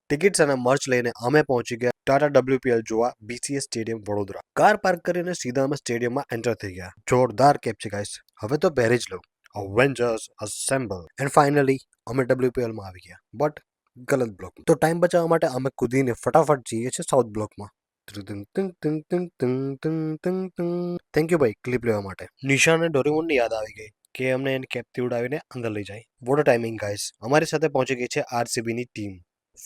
Tickets અને મર્ચ લઈને અમે પહોંચી ગયા ટાટા WPL જોવા BCS stadium Vadodara. Car park કરીને સીધા અમે સ્ટેડિયમમાં એન્ટર થઈ ગયા. જોરદાર કેપ છે ગાઈસ. હવે તો પહેરી જ લો. અવેન્જર્સ અસેમ્બલ. એન્ડ ફાઇનલી અમે WPL માં આવી ગયા. બટ ગલત બ્લોક. તો ટાઈમ બચાવવા માટે અમે કૂદીને ફટાફટ જઈએ છીએ સાઉથ બ્લોકમાં. થેન્ક યુ ભાઈ ક્લિપ લેવા માટે. નિશા અને ડોરેમોનની યાદ આવી ગઈ કે અમને એની કેપથી ઉડાવીને અંદર લઈ જાય. What timing guys. અમારી સાથે પહોંચી ગઈ છે RCB ની ટીમ.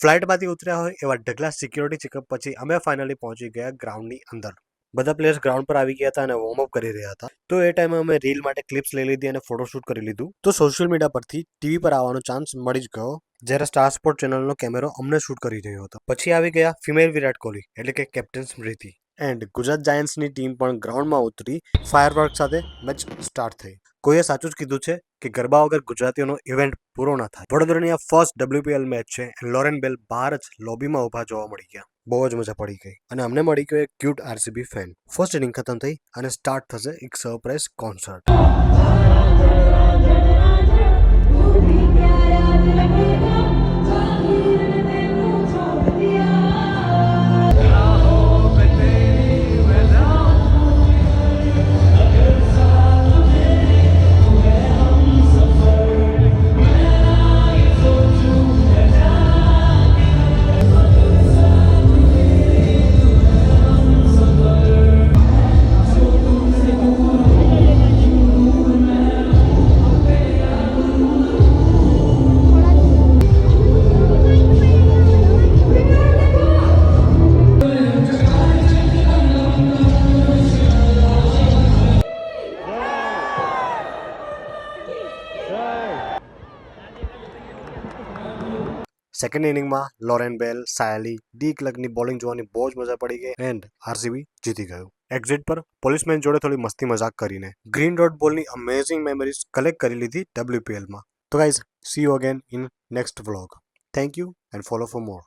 ફ્લાઇટમાંથી ઉતર્યા હોય એવા ઢગલા સિક્યોરિટી ચેકઅપ પછી અમે ફાઇનલી પહોંચી ગયા ગ્રાઉન્ડની અંદર. બધા પ્લેયર્સ ગ્રાઉન્ડ પર આવી ગયા હતા અને વોર્મઅપ કરી રહ્યા હતા. તો એ ટાઈમે અમે રીલ માટે ક્લિપ્સ લઈ લીધી અને ફોટોશૂટ કરી લીધું. તો સોશિયલ મીડિયા પરથી ટીવી પર આવવાનો ચાન્સ મળી જ ગયો જ્યારે સ્ટાર સ્પોર્ટ ચેનલનો કેમેરો અમને શૂટ કરી રહ્યો હતો. પછી આવી ગયા ફિમેલ વિરાટ કોહલી એટલે કે કેપ્ટન સ્મૃતિ. એન્ડ ગુજરાત જાયન્ટ્સની ટીમ પણ ગ્રાઉન્ડમાં ઉતરી ફાયરવર્ક સાથે મેચ સ્ટાર્ટ થઈ. કોઈએ સાચું જ કીધું છે કે ગરબા વગર ગુજરાતીઓનો ઇવેન્ટ પૂરો ના થાય. વડોદરાની આ ફર્સ્ટ WPL મેચ છે. લોરેન બેલ બહાર જ લોબીમાં ઊભા જોવા મળી ગયા. બહુ જ મજા પડી ગઈ અને અમને મળી ગયો એક cute RCB fan. First inning ખતમ થઈ અને સ્ટાર્ટ થશે એક સરપ્રાઈઝ કોન્સર્ટ. સેકન્ડ ઇનિંગમાં લોરેન બેલ, સાયલી, ડી ક્લર્કની બોલિંગ જોવાની બહુ જ મજા પડી ગઈ એન્ડ RCB જીતી ગયું. એક્ઝિટ પર પોલીસમેન જોડે થોડી મસ્તી મજાક કરીને ગ્રીન ડોટ બોલની અમેઝિંગ મેમરીઝ કલેક્ટ કરી લીધી WPL માં. તો guys see you again in next vlog. Thank you and follow for more.